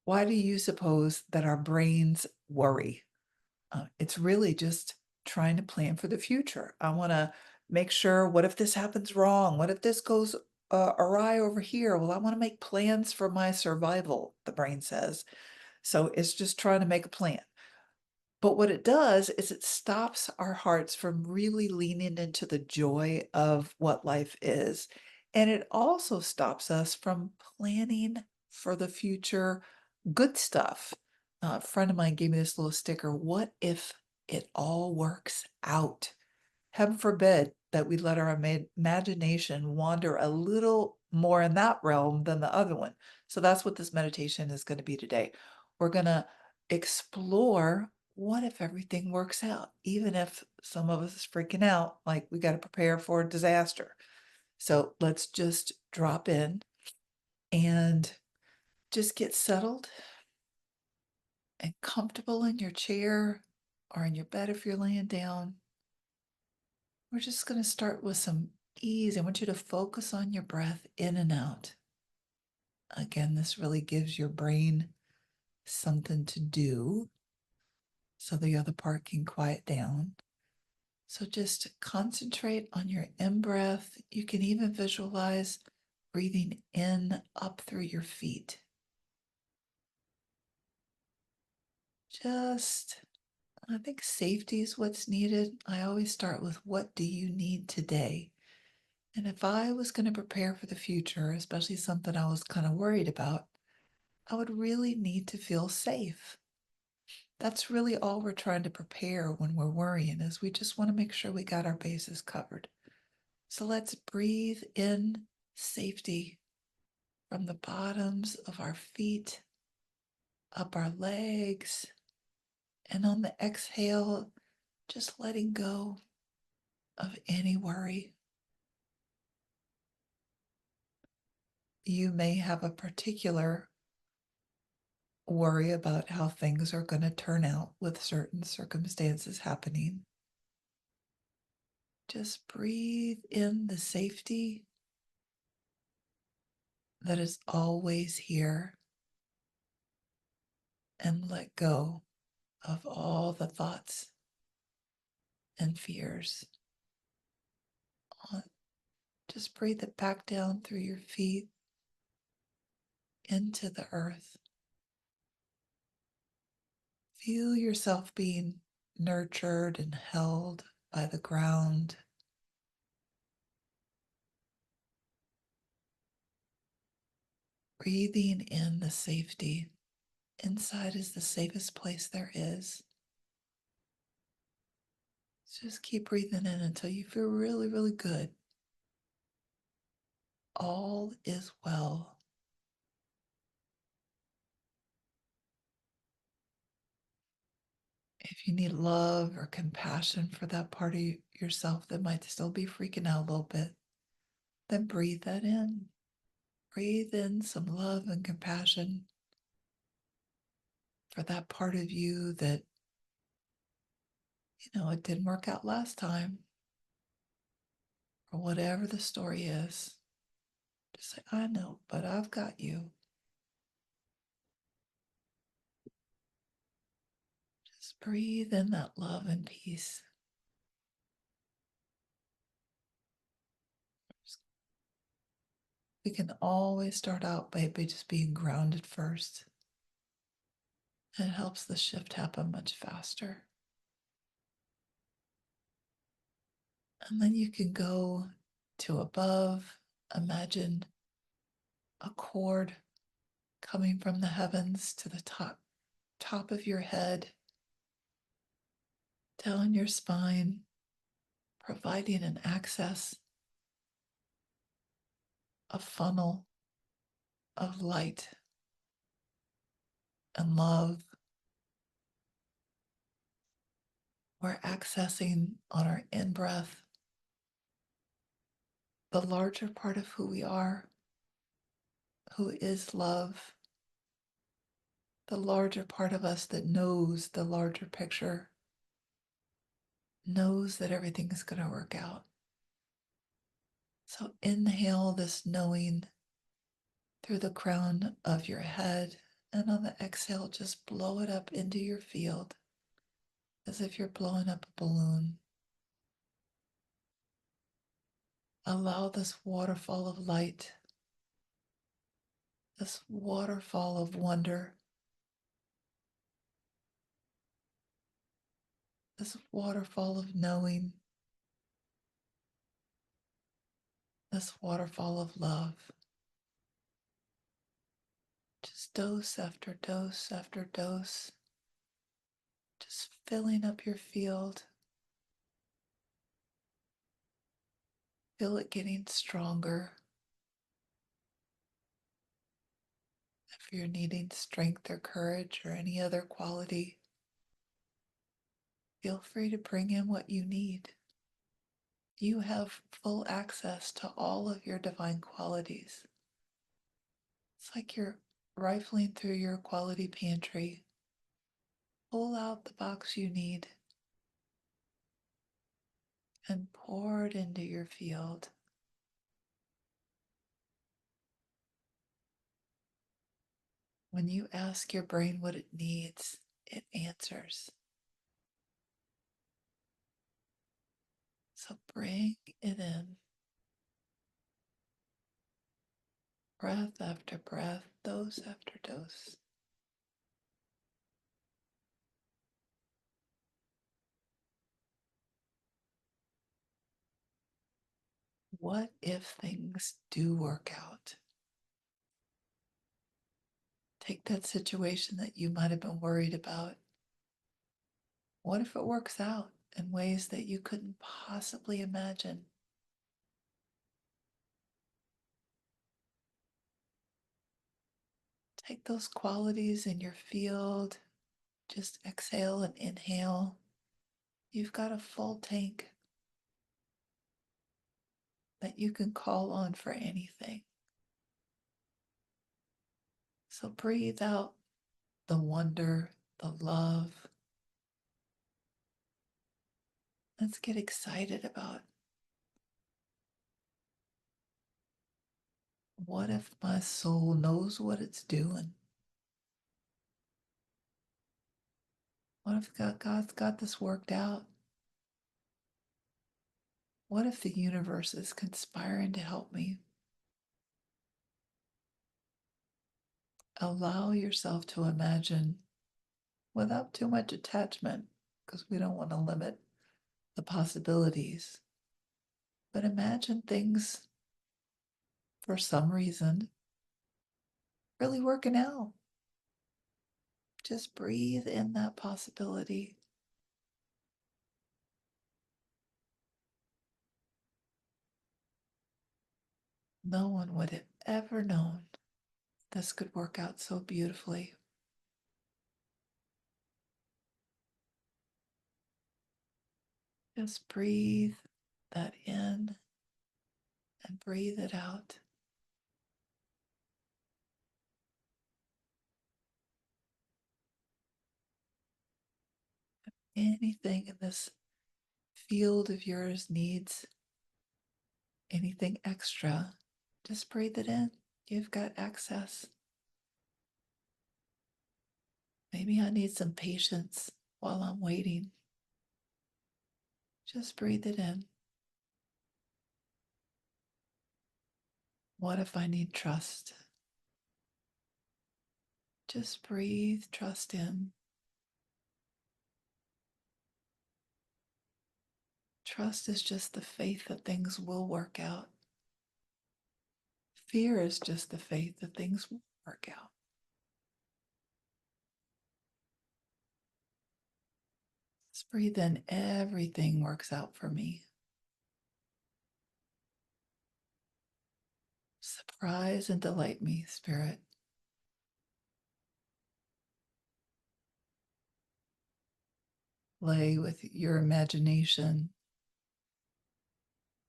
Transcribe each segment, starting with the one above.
Why do you suppose that our brains worry? It's really just trying to plan for the future. I want to make sure, what if this happens wrong? What if this goes awry over here? Well, I want to make plans for my survival, the brain says. So it's just trying to make a plan. But what it does is it stops our hearts from really leaning into the joy of what life is. And it also stops us from planning for the future good stuff. A friend of mine gave me this little sticker. What if it all works out? Heaven forbid that we let our imagination wander a little more in that realm than the other one. So that's what this meditation is going to be today. We're going to explore, what if everything works out, even if some of us is freaking out, like we got to prepare for a disaster. So let's just drop in and just get settled and comfortable in your chair or in your bed if you're laying down. We're just going to start with some ease. I want you to focus on your breath in and out. Again, this really gives your brain something to do so the other part can quiet down. So just concentrate on your in breath. You can even visualize breathing in up through your feet. Just, I think safety is what's needed. I always start with, what do you need today? And if I was going to prepare for the future, especially something I was kind of worried about, I would really need to feel safe. That's really all we're trying to prepare when we're worrying, is we just want to make sure we got our bases covered. So let's breathe in safety from the bottoms of our feet, up our legs, and on the exhale, just letting go of any worry. You may have a particular worry about how things are going to turn out with certain circumstances happening. Just breathe in the safety that is always here and let go of all the thoughts and fears. Just breathe it back down through your feet into the earth. Feel yourself being nurtured and held by the ground. Breathing in the safety. Inside is the safest place there is. Just keep breathing in until you feel really, really good. All is well. If you need love or compassion for that part of yourself that might still be freaking out a little bit, then breathe that in. Breathe in some love and compassion for that part of you that, it didn't work out last time, or whatever the story is. Just say, I know, but I've got you. Just breathe in that love and peace. We can always start out by just being grounded first. And it helps the shift happen much faster. And then you can go to above. Imagine a cord coming from the heavens to the top of your head, down your spine, providing an access, a funnel of light and love. We're accessing on our in breath the larger part of who we are, who is love, the larger part of us that knows the larger picture, knows that everything is going to work out. So inhale this knowing through the crown of your head And on the exhale, just blow it up into your field as if you're blowing up a balloon. Allow this waterfall of light, this waterfall of wonder, this waterfall of knowing, this waterfall of love. Just dose after dose after dose, just filling up your field. Feel it getting stronger. If you're needing strength or courage or any other quality, feel free to bring in what you need. You have full access to all of your divine qualities. It's like you're rifling through your quality pantry. Pull out the box you need and pour it into your field. When you ask your brain what it needs, it answers. So bring it in. Breath after breath, dose after dose. What if things do work out? Take that situation that you might have been worried about. What if it works out in ways that you couldn't possibly imagine? Take those qualities in your field, just exhale and inhale. You've got a full tank that you can call on for anything. So breathe out the wonder, the love. Let's get excited about what if my soul knows what it's doing? What if God's got this worked out? What if the universe is conspiring to help me? Allow yourself to imagine without too much attachment, because we don't want to limit the possibilities. But imagine things, for some reason, really working out. Just breathe in that possibility. No one would have ever known this could work out so beautifully. Just breathe that in and breathe it out. Anything in this field of yours needs anything extra, just breathe it in. You've got access. Maybe I need some patience while I'm waiting. Just breathe it in. What if I need trust? Just breathe trust in. Trust is just the faith that things will work out. Fear is just the faith that things will work out. Just breathe in. Everything works out for me. Surprise and delight me, Spirit. Play with your imagination.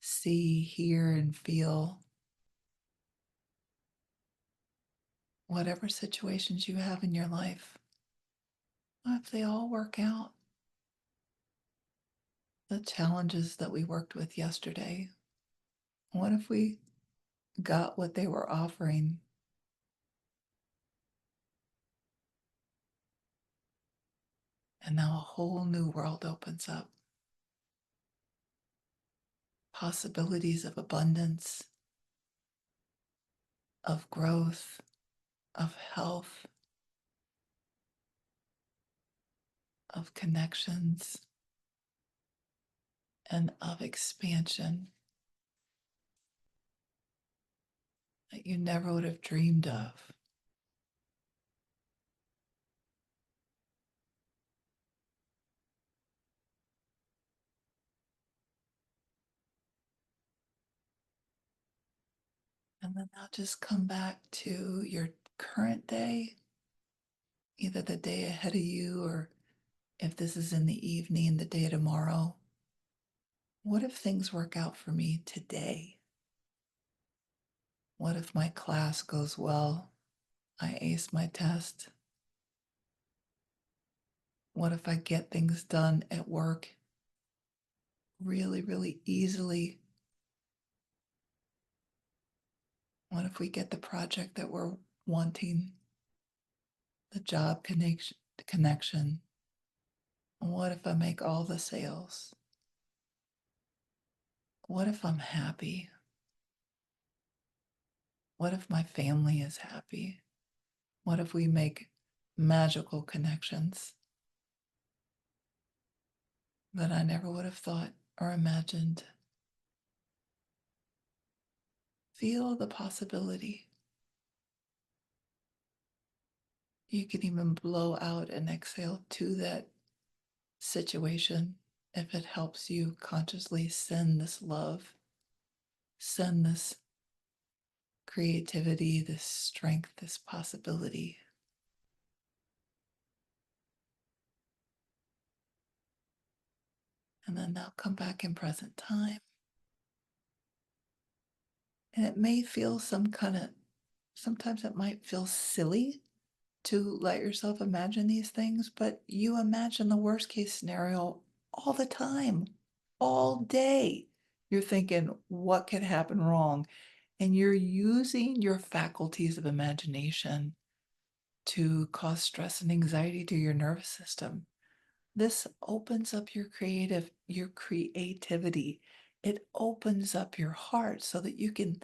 See, hear, and feel whatever situations you have in your life. What if they all work out? The challenges that we worked with yesterday. What if we got what they were offering? And now a whole new world opens up. Possibilities of abundance, of growth, of health, of connections, and of expansion that you never would have dreamed of. And then now just come back to your current day, either the day ahead of you, or if this is in the evening, the day tomorrow. What if things work out for me today? What if my class goes well? I ace my test. What if I get things done at work really, really easily? What if we get the project that we're wanting, the job connection? What if I make all the sales? What if I'm happy? What if my family is happy? What if we make magical connections that I never would have thought or imagined? Feel the possibility. You can even blow out and exhale to that situation if it helps you consciously send this love, send this creativity, this strength, this possibility. And then now come back in present time. And it may feel sometimes it might feel silly to let yourself imagine these things, but you imagine the worst case scenario all the time, all day. You're thinking, what could happen wrong? And you're using your faculties of imagination to cause stress and anxiety to your nervous system. This opens up your creativity. It opens up your heart so that you can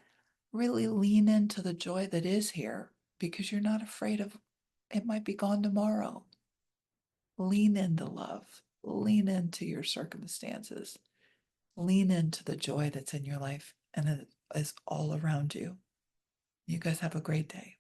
really lean into the joy that is here because you're not afraid of it might be gone tomorrow. Lean into love. Lean into your circumstances. Lean into the joy that's in your life and it is all around you. You guys have a great day.